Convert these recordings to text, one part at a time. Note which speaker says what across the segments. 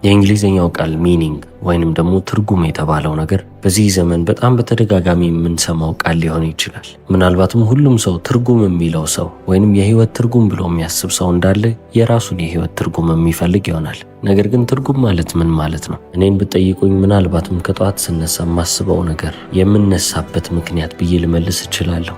Speaker 1: የእንግሊዝኛው ቃል ሚኒንግ ወይንም ደግሞ ትርጉም የተባለው ነገር በዚህ ዘመን በጣም በተደጋጋሚ የምንሰማው ቃል ሊሆን ይችላል። ምናልባትም ሁሉም ሰው ትርጉም የሚለው ሰው ወይንም የህይወት ትርጉም ብሎ የሚያስብ ሰው እንዳለ የራሱን የህይወት ትርጉም የሚፈልግ ይሆናል። ነገር ግን ትርጉም ማለት ምን ማለት ነው? እኔን ብትጠይቁኝ ምናልባትም ከጠዋት ስነሳ የማስበው ነገር የምነሳበት ምክንያት ብዬ ልመልስ እችላለሁ።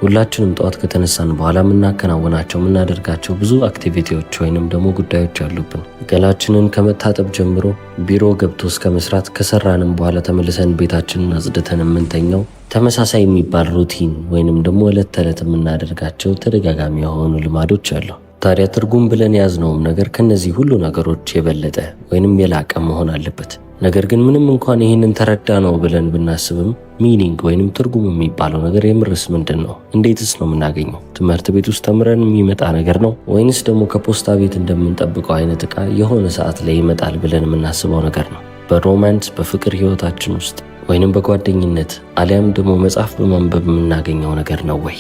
Speaker 1: ሁላችንም ጠዋት ከተነሳን በኋላ የምናከናውናቸው የምናደርጋቸው ብዙ አክቲቪቲዎች ወይንም ደግሞ ጉዳዮች አሉብን። ገላችንን ከመታጠብ ጀምሮ ቢሮ ገብቶ እስከ መስራት፣ ከሰራንም በኋላ ተመልሰን ቤታችንን አጽድተን የምንተኛው ተመሳሳይ የሚባል ሩቲን ወይንም ደግሞ ዕለት ተዕለት የምናደርጋቸው ተደጋጋሚ የሆኑ ልማዶች አሉ። ታዲያ ትርጉም ብለን የያዝነውም ነገር ከነዚህ ሁሉ ነገሮች የበለጠ ወይንም የላቀ መሆን አለበት። ነገር ግን ምንም እንኳን ይህንን ተረዳ ነው ብለን ብናስብም ሚኒንግ ወይንም ትርጉም የሚባለው ነገር የምርስ ምንድን ነው? እንዴትስ ነው የምናገኘው? ትምህርት ቤት ውስጥ ተምረን የሚመጣ ነገር ነው ወይንስ ደግሞ ከፖስታ ቤት እንደምንጠብቀው አይነት ዕቃ የሆነ ሰዓት ላይ ይመጣል ብለን የምናስበው ነገር ነው? በሮማንስ በፍቅር ህይወታችን ውስጥ ወይንም በጓደኝነት አሊያም ደግሞ መጽሐፍ በማንበብ የምናገኘው ነገር ነው ወይ?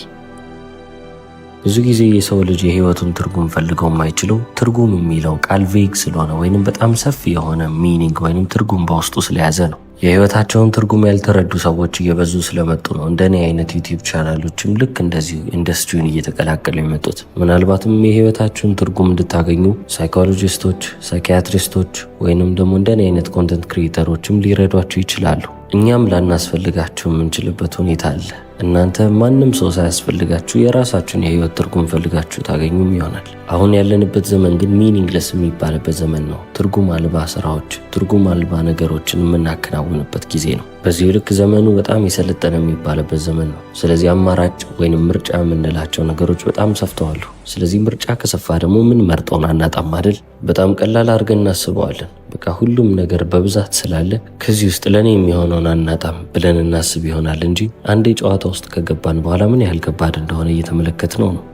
Speaker 1: ብዙ ጊዜ የሰው ልጅ የህይወቱን ትርጉም ፈልገው የማይችለው ትርጉም የሚለው ቃል ቬግ ስለሆነ ወይንም በጣም ሰፊ የሆነ ሚኒንግ ወይንም ትርጉም በውስጡ ስለያዘ ነው። የህይወታቸውን ትርጉም ያልተረዱ ሰዎች እየበዙ ስለመጡ ነው እንደኔ አይነት ዩቲዩብ ቻናሎችም ልክ እንደዚሁ ኢንዱስትሪውን እየተቀላቀሉ የመጡት። ምናልባትም የህይወታችሁን ትርጉም እንድታገኙ ሳይኮሎጂስቶች፣ ሳይኪያትሪስቶች ወይንም ደግሞ እንደኔ አይነት ኮንተንት ክሪኤተሮችም ሊረዷችሁ ይችላሉ። እኛም ላናስፈልጋችሁ የምንችልበት ሁኔታ አለ። እናንተ ማንም ሰው ሳያስፈልጋችሁ የራሳችሁን የህይወት ትርጉም ፈልጋችሁ ታገኙም ይሆናል። አሁን ያለንበት ዘመን ግን ሚኒንግለስ የሚባልበት ዘመን ነው። ትርጉም አልባ ስራዎች፣ ትርጉም አልባ ነገሮችን የምናከናውንበት ጊዜ ነው። በዚሁ ልክ ዘመኑ በጣም የሰለጠነ የሚባልበት ዘመን ነው። ስለዚህ አማራጭ ወይንም ምርጫ የምንላቸው ነገሮች በጣም ሰፍተዋል። ስለዚህ ምርጫ ከሰፋ ደግሞ ምን መርጠውን አናጣም አይደል? በጣም ቀላል አድርገን እናስበዋለን። በቃ ሁሉም ነገር በብዛት ስላለ ከዚህ ውስጥ ለኔ የሚሆነውን አናጣም ብለን እናስብ ይሆናል እንጂ አንዴ ጨዋታ ውስጥ ከገባን በኋላ ምን ያህል ከባድ እንደሆነ እየተመለከትነው ነው።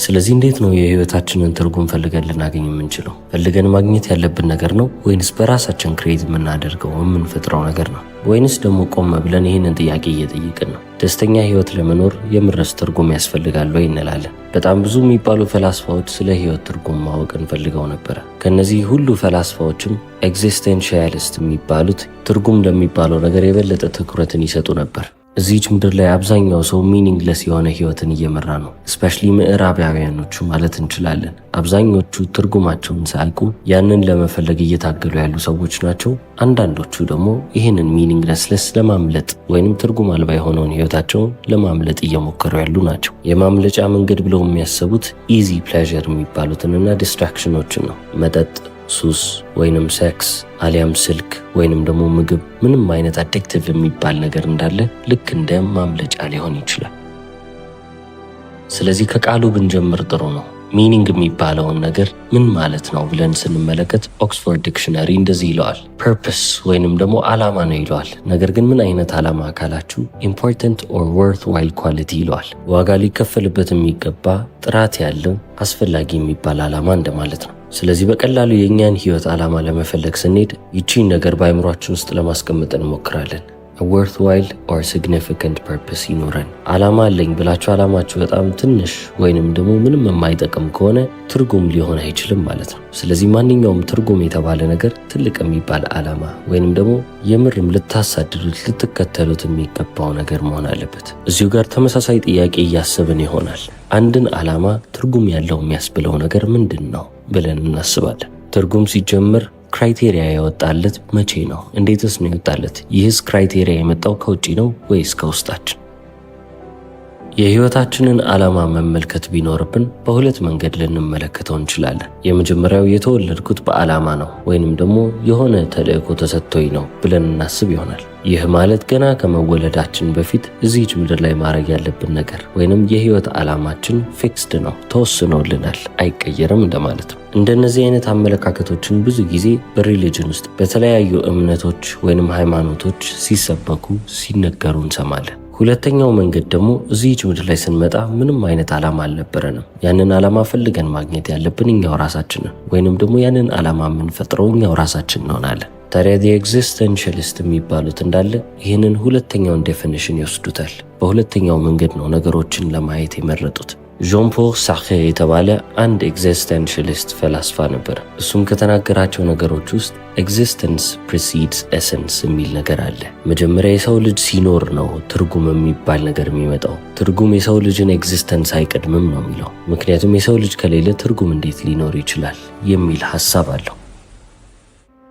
Speaker 1: ስለዚህ እንዴት ነው የህይወታችንን ትርጉም ፈልገን ልናገኝ የምንችለው? ፈልገን ማግኘት ያለብን ነገር ነው ወይንስ በራሳችን ክሬት የምናደርገው የምንፈጥረው ነገር ነው? ወይንስ ደግሞ ቆም ብለን ይህንን ጥያቄ እየጠየቅን ነው? ደስተኛ ህይወት ለመኖር የምረስ ትርጉም ያስፈልጋል ወይ እንላለን። በጣም ብዙ የሚባሉ ፈላስፋዎች ስለ ህይወት ትርጉም ማወቅ እንፈልገው ነበረ። ከነዚህ ሁሉ ፈላስፋዎችም ኤግዚስቴንሺያሊስት የሚባሉት ትርጉም ለሚባለው ነገር የበለጠ ትኩረትን ይሰጡ ነበር። እዚች ምድር ላይ አብዛኛው ሰው ሚኒንግለስ የሆነ ህይወትን እየመራ ነው። ስፔሻሊ ምዕራባውያኖቹ ማለት እንችላለን። አብዛኞቹ ትርጉማቸውን ሳያውቁ ያንን ለመፈለግ እየታገሉ ያሉ ሰዎች ናቸው። አንዳንዶቹ ደግሞ ይህንን ሚኒንግለስለስ ለማምለጥ ወይንም ትርጉም አልባ የሆነውን ህይወታቸውን ለማምለጥ እየሞከሩ ያሉ ናቸው። የማምለጫ መንገድ ብለው የሚያሰቡት ኢዚ ፕሌዠር የሚባሉትንና ዲስትራክሽኖችን ነው። መጠጥ፣ ሱስ ወይንም ሴክስ አሊያም ስልክ ወይንም ደግሞ ምግብ፣ ምንም አይነት አዲክቲቭ የሚባል ነገር እንዳለ ልክ እንደ ማምለጫ ሊሆን ይችላል። ስለዚህ ከቃሉ ብንጀምር ጥሩ ነው። ሚኒንግ የሚባለውን ነገር ምን ማለት ነው ብለን ስንመለከት ኦክስፎርድ ዲክሽነሪ እንደዚህ ይለዋል። ፐርፐስ ወይንም ደግሞ ዓላማ ነው ይለዋል። ነገር ግን ምን አይነት ዓላማ ካላችሁ ኢምፖርታንት ኦር ወርት ዋይል ኳሊቲ ይለዋል። ዋጋ ሊከፈልበት የሚገባ ጥራት ያለው አስፈላጊ የሚባል ዓላማ እንደማለት ነው። ስለዚህ በቀላሉ የእኛን ህይወት ዓላማ ለመፈለግ ስንሄድ ይቺን ነገር በአይምሯችን ውስጥ ለማስቀመጥ እንሞክራለን። worth while or significant purpose ይኖረን። ዓላማ አለኝ ብላችሁ ዓላማችሁ በጣም ትንሽ ወይንም ደግሞ ምንም የማይጠቅም ከሆነ ትርጉም ሊሆን አይችልም ማለት ነው። ስለዚህ ማንኛውም ትርጉም የተባለ ነገር ትልቅ የሚባል ዓላማ ወይንም ደግሞ የምርም ልታሳድዱት ልትከተሉት የሚገባው ነገር መሆን አለበት። እዚሁ ጋር ተመሳሳይ ጥያቄ እያሰብን ይሆናል። አንድን ዓላማ ትርጉም ያለው የሚያስብለው ነገር ምንድን ነው ብለን እናስባለን። ትርጉም ሲጀምር ክራይቴሪያ ያወጣለት መቼ ነው? እንዴትስ ነው ያወጣለት? ይህስ ክራይቴሪያ የመጣው ከውጪ ነው ወይስ ከውስጣችን? የህይወታችንን ዓላማ መመልከት ቢኖርብን በሁለት መንገድ ልንመለከተው እንችላለን። የመጀመሪያው የተወለድኩት በዓላማ ነው ወይንም ደግሞ የሆነ ተልእኮ ተሰጥቶኝ ነው ብለን እናስብ ይሆናል። ይህ ማለት ገና ከመወለዳችን በፊት እዚህች ምድር ላይ ማድረግ ያለብን ነገር ወይንም የህይወት ዓላማችን ፊክስድ ነው፣ ተወስኖልናል፣ አይቀየርም እንደማለት ነው። እንደነዚህ አይነት አመለካከቶችን ብዙ ጊዜ በሪሊጅን ውስጥ በተለያዩ እምነቶች ወይንም ሃይማኖቶች ሲሰበኩ ሲነገሩ እንሰማለን። ሁለተኛው መንገድ ደግሞ እዚህች ምድር ላይ ስንመጣ ምንም አይነት ዓላማ አልነበረንም። ያንን ዓላማ ፈልገን ማግኘት ያለብን እኛው ራሳችንን ወይንም ደግሞ ያንን ዓላማ የምንፈጥረው እኛው ራሳችን እንሆናለን። ታዲያ ኤግዚስተንሻሊስት የሚባሉት እንዳለ ይህንን ሁለተኛውን ዴፊኒሽን ይወስዱታል። በሁለተኛው መንገድ ነው ነገሮችን ለማየት የመረጡት። ዣን ፖል ሳርትሬ የተባለ አንድ ኤግዚስተንሻሊስት ፈላስፋ ነበር። እሱም ከተናገራቸው ነገሮች ውስጥ ኤግዚስተንስ ፕሪሲድስ ኤሰንስ የሚል ነገር አለ። መጀመሪያ የሰው ልጅ ሲኖር ነው ትርጉም የሚባል ነገር የሚመጣው። ትርጉም የሰው ልጅን ኤግዚስተንስ አይቀድምም ነው የሚለው። ምክንያቱም የሰው ልጅ ከሌለ ትርጉም እንዴት ሊኖር ይችላል የሚል ሐሳብ አለው።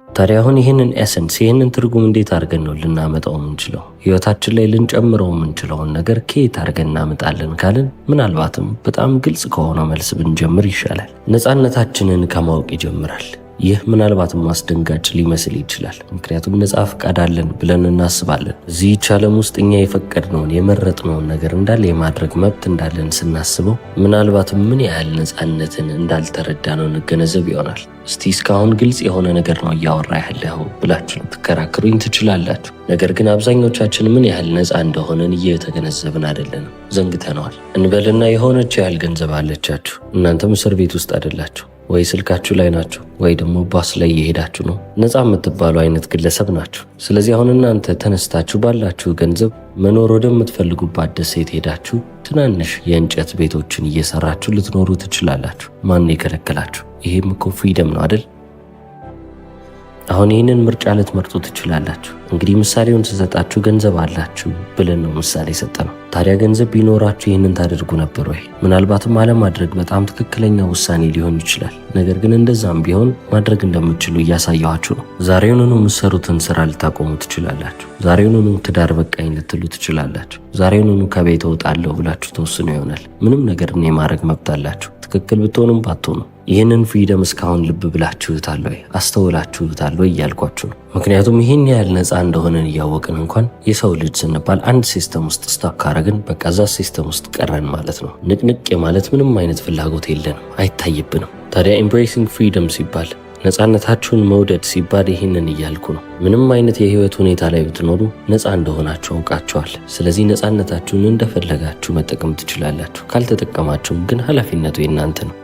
Speaker 1: ታዲያ አሁን ይህንን ኤሰንስ ይህንን ትርጉም እንዴት አድርገን ነው ልናመጣው የምንችለው? ህይወታችን ላይ ልንጨምረው የምንችለውን ነገር ከየት አድርገን እናመጣለን ካልን ምናልባትም በጣም ግልጽ ከሆነው መልስ ብንጀምር ይሻላል። ነፃነታችንን ከማወቅ ይጀምራል። ይህ ምናልባትም አስደንጋጭ ሊመስል ይችላል። ምክንያቱም ነፃ ፈቃድ አለን ብለን እናስባለን። እዚህች ዓለም ውስጥ እኛ የፈቀድነውን የመረጥነውን ነገር እንዳለ የማድረግ መብት እንዳለን ስናስበው ምናልባትም ምን ያህል ነፃነትን እንዳልተረዳነው እንገነዘብ ይሆናል። እስቲ እስካሁን ግልጽ የሆነ ነገር ነው እያወራ ያለው ብላችሁ ልትከራከሩኝ ትችላላችሁ። ነገር ግን አብዛኞቻችን ምን ያህል ነፃ እንደሆነን እየተገነዘብን አይደለንም፣ ዘንግተነዋል። እንበልና የሆነች ያህል ገንዘብ አለቻችሁ። እናንተም እስር ቤት ውስጥ አይደላችሁ፣ ወይ ስልካችሁ ላይ ናችሁ፣ ወይ ደግሞ ባስ ላይ እየሄዳችሁ ነው። ነፃ የምትባሉ አይነት ግለሰብ ናችሁ። ስለዚህ አሁን እናንተ ተነስታችሁ ባላችሁ ገንዘብ መኖር ወደምትፈልጉባት ደሴት ሄዳችሁ ትናንሽ የእንጨት ቤቶችን እየሰራችሁ ልትኖሩ ትችላላችሁ። ማን የከለከላችሁ? ይሄም እኮ ፍሪደም ነው አይደል? አሁን ይህንን ምርጫ ልትመርጡ ትችላላችሁ። እንግዲህ ምሳሌውን ስሰጣችሁ ገንዘብ አላችሁ ብለን ነው ምሳሌ ሰጠነው። ታዲያ ገንዘብ ቢኖራችሁ ይህንን ታደርጉ ነበር ወይ? ምናልባትም አለማድረግ በጣም ትክክለኛ ውሳኔ ሊሆን ይችላል። ነገር ግን እንደዛም ቢሆን ማድረግ እንደምትችሉ እያሳየኋችሁ ነው። ዛሬውኑ የምትሰሩትን ስራ ልታቆሙ ትችላላችሁ። ዛሬውኑ ትዳር በቃኝ ልትሉ ትችላላችሁ። ዛሬውኑ ከቤት እወጣለሁ ብላችሁ ተወስኑ ይሆናል። ምንም ነገር የማድረግ መብት አላችሁ፣ ትክክል ብትሆኑም ባትሆኑ። ይህንን ፍሪደም እስካሁን ልብ ብላችሁታል ወይ? አስተውላችሁታል ወይ እያልኳችሁ ነው። ምክንያቱም ይህን ያህል ነፃ እንደሆነን እያወቅን እንኳን የሰው ልጅ ስንባል አንድ ሲስተም ውስጥ ስታክ ካረግን በቃ እዛ ሲስተም ውስጥ ቀረን ማለት ነው። ንቅንቅ የማለት ምንም አይነት ፍላጎት የለንም፣ አይታይብንም። ታዲያ ኤምብሬሲንግ ፍሪደም ሲባል ነፃነታችሁን መውደድ ሲባል ይህንን እያልኩ ነው። ምንም አይነት የህይወት ሁኔታ ላይ ብትኖሩ ነፃ እንደሆናችሁ አውቃችኋል። ስለዚህ ነፃነታችሁን እንደፈለጋችሁ መጠቀም ትችላላችሁ። ካልተጠቀማችሁም ግን ኃላፊነቱ የእናንተ ነው።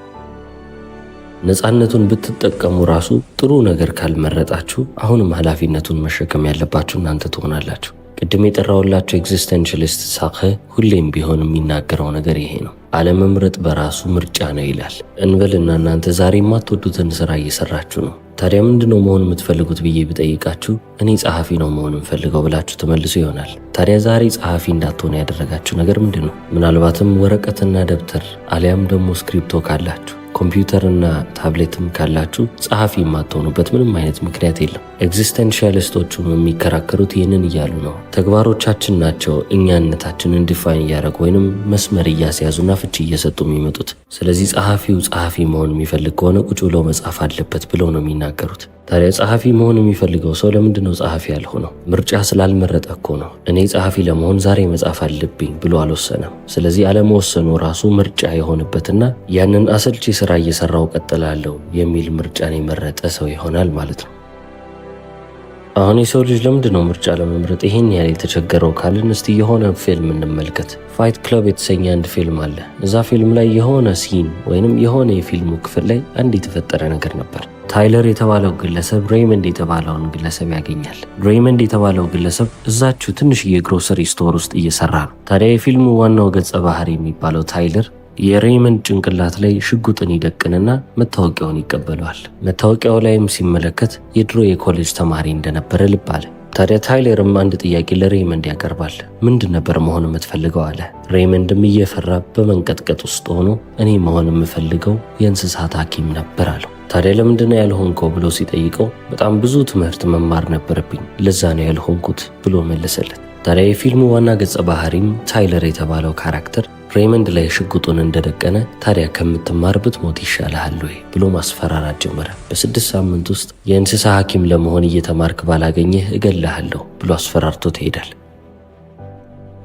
Speaker 1: ነፃነቱን ብትጠቀሙ ራሱ ጥሩ ነገር ካልመረጣችሁ አሁንም ኃላፊነቱን መሸከም ያለባችሁ እናንተ ትሆናላችሁ። ቅድም የጠራውላችሁ ኤግዚስተንሻሊስት ሳርትሬ ሁሌም ቢሆን የሚናገረው ነገር ይሄ ነው። አለመምረጥ በራሱ ምርጫ ነው ይላል። እንበልና እናንተ ዛሬ የማትወዱትን ስራ እየሰራችሁ ነው። ታዲያ ምንድነው መሆን የምትፈልጉት ብዬ ብጠይቃችሁ እኔ ጸሐፊ ነው መሆን የምፈልገው ብላችሁ ተመልሱ ይሆናል። ታዲያ ዛሬ ጸሐፊ እንዳትሆኑ ያደረጋችሁ ነገር ምንድን ነው? ምናልባትም ወረቀትና ደብተር አሊያም ደግሞ ስክሪፕቶ ካላችሁ ኮምፒውተርና ታብሌትም ካላችሁ ጸሐፊ የማትሆኑበት ምንም አይነት ምክንያት የለም። ኤግዚስተንሻሊስቶቹም የሚከራከሩት ይህንን እያሉ ነው። ተግባሮቻችን ናቸው እኛነታችንን ዲፋይን እያደረጉ ወይንም መስመር እያስያዙና ፍቺ እየሰጡ የሚመጡት። ስለዚህ ጸሐፊው ጸሐፊ መሆን የሚፈልግ ከሆነ ቁጭ ብሎ መጻፍ አለበት ብለው ነው የሚናገሩት። ታዲያ ጸሐፊ መሆን የሚፈልገው ሰው ለምንድን ነው ጸሐፊ ያልሆነው? ምርጫ ስላልመረጠ እኮ ነው። እኔ ጸሐፊ ለመሆን ዛሬ መጻፍ አለብኝ ብሎ አልወሰነም። ስለዚህ አለመወሰኑ ራሱ ምርጫ የሆነበትና ያንን አሰልቺ ስራ እየሰራው ቀጥላለሁ የሚል ምርጫን የመረጠ ሰው ይሆናል ማለት ነው። አሁን የሰው ልጅ ለምንድን ነው ምርጫ ለመምረጥ ይሄን ያህል የተቸገረው ካልን እስቲ የሆነ ፊልም እንመልከት። ፋይት ክለብ የተሰኘ አንድ ፊልም አለ። እዛ ፊልም ላይ የሆነ ሲን ወይንም የሆነ የፊልሙ ክፍል ላይ አንድ የተፈጠረ ነገር ነበር። ታይለር የተባለው ግለሰብ ሬይመንድ የተባለውን ግለሰብ ያገኛል። ሬይመንድ የተባለው ግለሰብ እዛችሁ ትንሽዬ ግሮሰሪ ስቶር ውስጥ እየሰራ ነው። ታዲያ የፊልሙ ዋናው ገጸ ባህሪ የሚባለው ታይለር የሬይመንድ ጭንቅላት ላይ ሽጉጥን ይደቅንና መታወቂያውን ይቀበለዋል። መታወቂያው ላይም ሲመለከት የድሮ የኮሌጅ ተማሪ እንደነበረ ልብ አለ። ታዲያ ታይለርም አንድ ጥያቄ ለሬይመንድ ያቀርባል። ምንድን ነበር መሆን የምትፈልገው አለ። ሬይመንድም እየፈራ በመንቀጥቀጥ ውስጥ ሆኖ እኔ መሆን የምፈልገው የእንስሳት ሐኪም ነበር አለው። ታዲያ ለምንድን ነው ያልሆንከው ብሎ ሲጠይቀው በጣም ብዙ ትምህርት መማር ነበረብኝ፣ ለዛ ነው ያልሆንኩት ብሎ መለሰለት። ታዲያ የፊልሙ ዋና ገጸ ባህሪም ታይለር የተባለው ካራክተር ሬይመንድ ላይ ሽጉጡን እንደደቀነ ታዲያ ከምትማር ብትሞት ይሻልሃል ወይ ብሎ ማስፈራራት ጀመረ። በ6 ሳምንት ውስጥ የእንስሳ ሐኪም ለመሆን እየተማርክ ባላገኘህ እገልሃለሁ ብሎ አስፈራርቶ ትሄዳል።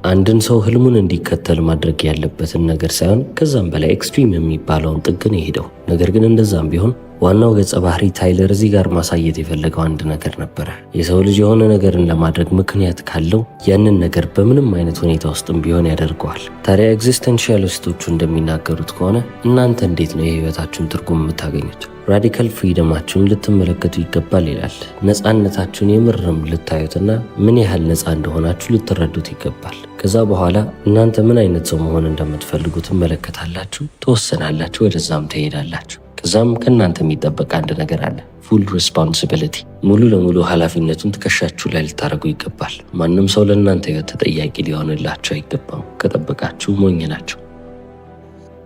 Speaker 1: አንድን ሰው ህልሙን እንዲከተል ማድረግ ያለበትን ነገር ሳይሆን ከዛም በላይ ኤክስትሪም የሚባለውን ጥግ ነው የሄደው። ነገር ግን እንደዛም ቢሆን ዋናው ገጸ ባህሪ ታይለር እዚህ ጋር ማሳየት የፈለገው አንድ ነገር ነበረ። የሰው ልጅ የሆነ ነገርን ለማድረግ ምክንያት ካለው ያንን ነገር በምንም አይነት ሁኔታ ውስጥም ቢሆን ያደርገዋል። ታዲያ ኤግዚስተንሻሊስቶቹ እንደሚናገሩት ከሆነ እናንተ እንዴት ነው የህይወታችሁን ትርጉም የምታገኙት? ራዲካል ፍሪደማችሁን ልትመለከቱ ይገባል ይላል። ነፃነታችሁን የምርም ልታዩትና ምን ያህል ነፃ እንደሆናችሁ ልትረዱት ይገባል። ከዛ በኋላ እናንተ ምን አይነት ሰው መሆን እንደምትፈልጉ ትመለከታላችሁ፣ ትወሰናላችሁ፣ ወደዛም ትሄዳላችሁ። ከዛም ከእናንተ የሚጠበቅ አንድ ነገር አለ፣ ፉል ሪስፖንሲቢሊቲ። ሙሉ ለሙሉ ኃላፊነቱን ትከሻችሁ ላይ ልታደርጉ ይገባል። ማንም ሰው ለእናንተ ህይወት ተጠያቂ ሊሆንላችሁ አይገባም። ከጠበቃችሁ ሞኝ ናቸው።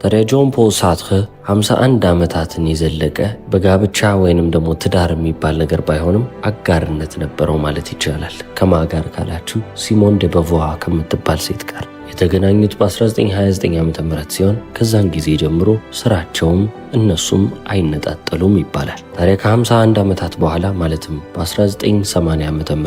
Speaker 1: ታዲያ ጆን ፖል ሳርትር 51 ዓመታትን የዘለቀ በጋብቻ ወይንም ደግሞ ትዳር የሚባል ነገር ባይሆንም አጋርነት ነበረው ማለት ይቻላል። ከማን ጋር ካላችሁ ሲሞን ደ ቦቯር ከምትባል ሴት ጋር የተገናኙት በ1929 ዓ.ም ሲሆን ከዛን ጊዜ ጀምሮ ስራቸውም እነሱም አይነጣጠሉም ይባላል። ታዲያ ከ51 ዓመታት በኋላ ማለትም በ1980 ዓ.ም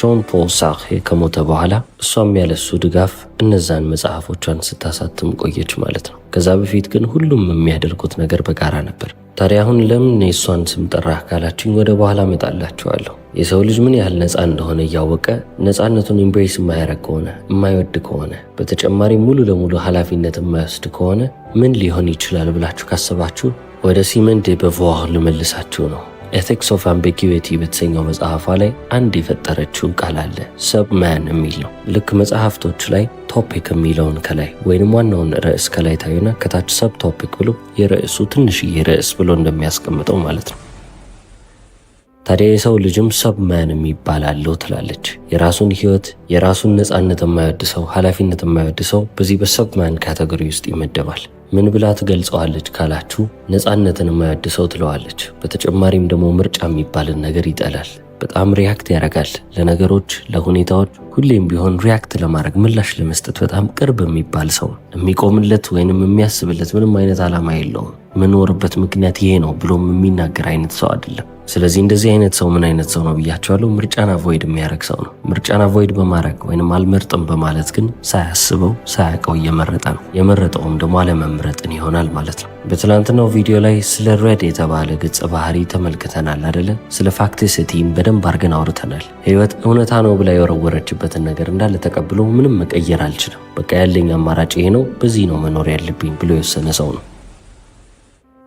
Speaker 1: ጆን ፖል ሳርትር ከሞተ በኋላ እሷም ያለሱ ድጋፍ እነዛን መጽሐፎቿን ስታሳትም ቆየች ማለት ነው። ከዛ በፊት ግን ሁሉም የሚያደርጉት ነገር በጋራ ነበር። ታዲያ አሁን ለምን የእሷን ስም ጠራህ ካላችሁኝ ወደ በኋላ እመጣላችኋለሁ። የሰው ልጅ ምን ያህል ነፃ እንደሆነ እያወቀ ነፃነቱን ኢምብሬስ የማያደርግ ከሆነ የማይወድ ከሆነ በተጨማሪ ሙሉ ለሙሉ ኃላፊነት የማይወስድ ከሆነ ምን ሊሆን ይችላል ብላችሁ ካሰባችሁ ወደ ሲሞን ደ ቦቯር ልመልሳችሁ ነው። ኤቲክስ ኦፍ አምቢጊዊቲ በተሰኘው መጽሐፏ ላይ አንድ የፈጠረችው ቃል አለ፣ ሰብማን የሚል ነው። ልክ መጽሐፍቶች ላይ ቶፒክ የሚለውን ከላይ ወይንም ዋናውን ርዕስ ከላይ ታዩና ከታች ሰብ ቶፒክ ብሎ የርዕሱ ትንሽዬ ርዕስ ብሎ እንደሚያስቀምጠው ማለት ነው። ታዲያ የሰው ልጅም ሰብማን የሚባል አለው ትላለች። የራሱን ህይወት የራሱን ነፃነት የማይወድ ሰው፣ ኃላፊነት የማይወድ ሰው በዚህ በሰብማን ካቴጎሪ ውስጥ ይመደባል። ምን ብላ ትገልጸዋለች ካላችሁ ነፃነትን የማይወድ ሰው ትለዋለች። በተጨማሪም ደግሞ ምርጫ የሚባልን ነገር ይጠላል። በጣም ሪያክት ያደርጋል ለነገሮች፣ ለሁኔታዎች ሁሌም ቢሆን ሪያክት ለማድረግ ምላሽ ለመስጠት በጣም ቅርብ የሚባል ሰው፣ የሚቆምለት ወይንም የሚያስብለት ምንም አይነት ዓላማ የለውም። የምኖርበት ምክንያት ይሄ ነው ብሎም የሚናገር አይነት ሰው አይደለም። ስለዚህ እንደዚህ አይነት ሰው ምን አይነት ሰው ነው ብያቸዋለሁ? ምርጫን አቮይድ የሚያደርግ ሰው ነው። ምርጫን አቮይድ በማድረግ ወይንም አልመርጥም በማለት ግን ሳያስበው ሳያውቀው እየመረጠ ነው። የመረጠውም ደግሞ አለመምረጥን ይሆናል ማለት ነው። በትላንትናው ቪዲዮ ላይ ስለ ሬድ የተባለ ገጸ ባህሪ ተመልክተናል አይደለ? ስለ ፋክቲሲቲም በደንብ አድርገን አውርተናል። ህይወት እውነታ ነው ብላ የወረወረችበትን ነገር እንዳለ ተቀብሎ ምንም መቀየር አልችልም፣ በቃ ያለኝ አማራጭ ይሄ ነው፣ በዚህ ነው መኖር ያለብኝ ብሎ የወሰነ ሰው ነው።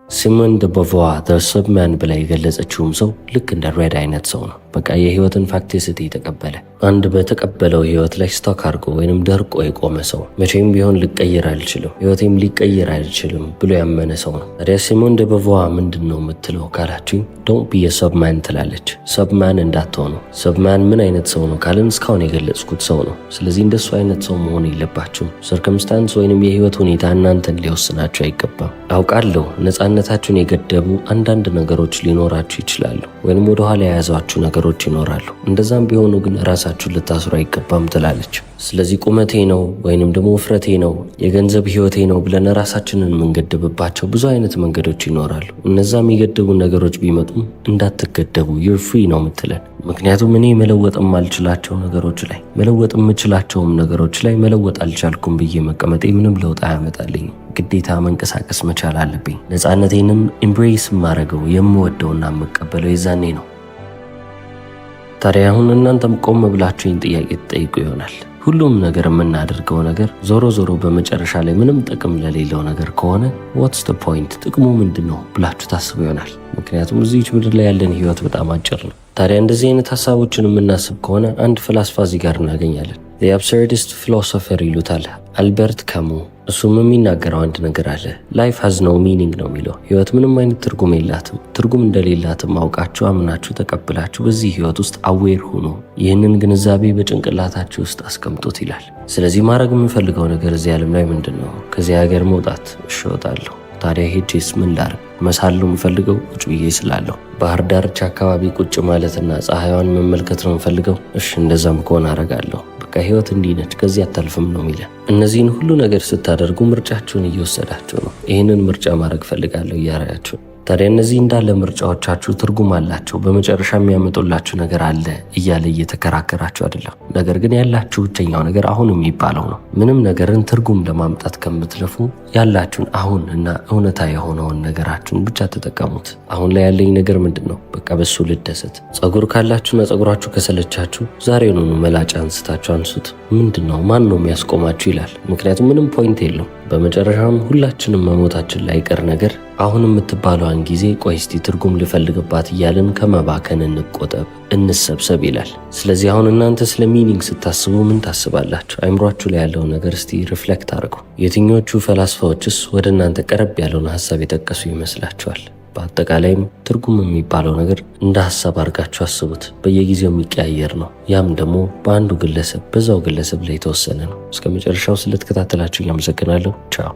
Speaker 1: ሲሞን ደ ቦቯር ዘ ሰብማን ብላ የገለጸችውም ሰው ልክ እንደ ሬድ አይነት ሰው ነው። በቃ የህይወትን ፋክቲሲቲ የተቀበለ አንድ በተቀበለው ህይወት ላይ ስታክ አድርጎ ወይንም ደርቆ የቆመ ሰው መቼም ቢሆን ልቀየር አልችልም፣ ህይወቴም ሊቀየር አይችልም ብሎ ያመነ ሰው ነው። ታዲያ ሲሞን ደ ቦቯር ምንድን ነው የምትለው ካላችሁኝ ዶንት ቢ ሰብማን ትላለች። ሰብማን እንዳትሆኑ። ሰብማን ምን አይነት ሰው ነው ካልን እስካሁን የገለጽኩት ሰው ነው። ስለዚህ እንደሱ አይነት ሰው መሆን የለባችሁም። ሰርከምስታንስ ወይንም የህይወት ሁኔታ እናንተን ሊወስናችሁ አይገባም። አውቃለሁ ነፃነታችሁን የገደቡ አንዳንድ ነገሮች ሊኖራችሁ ይችላሉ፣ ወይንም ወደኋላ የያዟችሁ ነገሮች ይኖራሉ። እንደዛም ቢሆኑ ግን ራሳችሁን ልታስሩ አይገባም ትላለች። ስለዚህ ቁመቴ ነው ወይንም ደግሞ ውፍረቴ ነው የገንዘብ ህይወቴ ነው ብለን ራሳችንን የምንገድብባቸው ብዙ አይነት መንገዶች ይኖራሉ። እነዛ የሚገድቡ ነገሮች ቢመጡም እንዳትገደቡ ዩር ፍሪ ነው የምትለን። ምክንያቱም እኔ መለወጥ የማልችላቸው ነገሮች ላይ መለወጥ የምችላቸውም ነገሮች ላይ መለወጥ አልቻልኩም ብዬ መቀመጤ ምንም ለውጥ አያመጣልኝም። ግዴታ መንቀሳቀስ መቻል አለብኝ። ነፃነቴንም ኢምብሬስ የማደርገው የምወደውና የምቀበለው የዛኔ ነው። ታዲያ አሁን እናንተም ቆም ብላችሁኝ ጥያቄ ትጠይቁ ይሆናል። ሁሉም ነገር የምናደርገው ነገር ዞሮ ዞሮ በመጨረሻ ላይ ምንም ጥቅም ለሌለው ነገር ከሆነ ዋትስ ዘ ፖይንት፣ ጥቅሙ ምንድን ነው ብላችሁ ታስቡ ይሆናል። ምክንያቱም እዚች ምድር ላይ ያለን ህይወት በጣም አጭር ነው። ታዲያ እንደዚህ አይነት ሀሳቦችን የምናስብ ከሆነ አንድ ፍላስፋ እዚህ ጋር እናገኛለን። The absurdist philosopher ይሉታል አልበርት ካሙ። እሱም የሚናገረው አንድ ነገር አለ። ላይፍ ሃዝ ኖ ሚኒንግ ነው የሚለው። ህይወት ምንም አይነት ትርጉም የላትም። ትርጉም እንደሌላትም አውቃችሁ አምናችሁ ተቀብላችሁ በዚህ ህይወት ውስጥ አዌር ሁኑ። ይህንን ግንዛቤ በጭንቅላታችሁ ውስጥ አስቀምጡት ይላል። ስለዚህ ማድረግ የምፈልገው ነገር እዚህ ዓለም ላይ ምንድን ነው? ከዚህ ሀገር መውጣት እወጣለሁ። ታዲያ ሄጄስ ምን ላርግ? መሳል ነው የምፈልገው ቁጭ ብዬ ስላለሁ። ባህር ዳርቻ አካባቢ ቁጭ ማለትና ፀሐይዋን መመልከት ነው የምፈልገው። እሺ እንደዛም ከሆነ አረጋለሁ። በቃ ህይወት እንዲህ ነች፣ ከዚህ አታልፍም ነው የሚለን። እነዚህን ሁሉ ነገር ስታደርጉ ምርጫችሁን እየወሰዳችሁ ነው። ይህንን ምርጫ ማድረግ ፈልጋለሁ እያረጋችሁ። ታዲያ እነዚህ እንዳለ ምርጫዎቻችሁ ትርጉም አላቸው፣ በመጨረሻ የሚያመጡላችሁ ነገር አለ እያለ እየተከራከራችሁ አይደለም። ነገር ግን ያላችሁ ብቸኛው ነገር አሁን የሚባለው ነው። ምንም ነገርን ትርጉም ለማምጣት ከምትለፉ ያላችሁን አሁን እና እውነታ የሆነውን ነገራችሁን ብቻ ተጠቀሙት። አሁን ላይ ያለኝ ነገር ምንድን ነው? በቃ በሱ ልደሰት። ጸጉር ካላችሁና ጸጉራችሁ ከሰለቻችሁ ዛሬውኑ መላጫ አንስታችሁ አንሱት። ምንድን ነው ማን ነው የሚያስቆማችሁ ይላል። ምክንያቱም ምንም ፖይንት የለውም። በመጨረሻም ሁላችንም መሞታችን ላይቀር ነገር አሁን የምትባለዋን ጊዜ ቆይ እስቲ ትርጉም ልፈልግባት እያልን ከመባከን እንቆጠብ፣ እንሰብሰብ ይላል። ስለዚህ አሁን እናንተ ስለ ሚኒንግ ስታስቡ ምን ታስባላችሁ? አይምሯችሁ ላይ ያለው ነገር እስቲ ሪፍሌክት አድርጉ። የትኞቹ ፈላስፋዎችስ ወደ እናንተ ቀረብ ያለውን ሀሳብ የጠቀሱ ይመስላችኋል? በአጠቃላይም ትርጉም የሚባለው ነገር እንደ ሀሳብ አድርጋችሁ አስቡት። በየጊዜው የሚቀያየር ነው። ያም ደግሞ በአንዱ ግለሰብ በዛው ግለሰብ ላይ የተወሰነ ነው። እስከ መጨረሻው ስለተከታተላችሁ አመሰግናለሁ። ቻው።